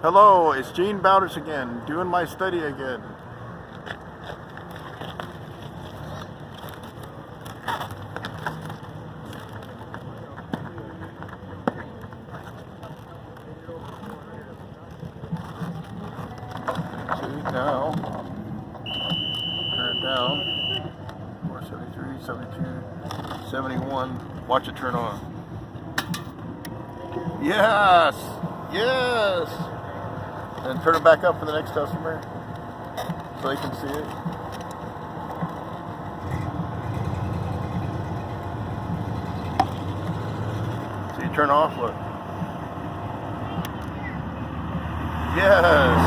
Hello, it's Gene Bowdish again, doing my study again. See, now, turn it down, 473, 72, 71, watch it turn on. Yes! Yes! And turn it back up for the next customer so they can see it. So you turn off, look. Yes!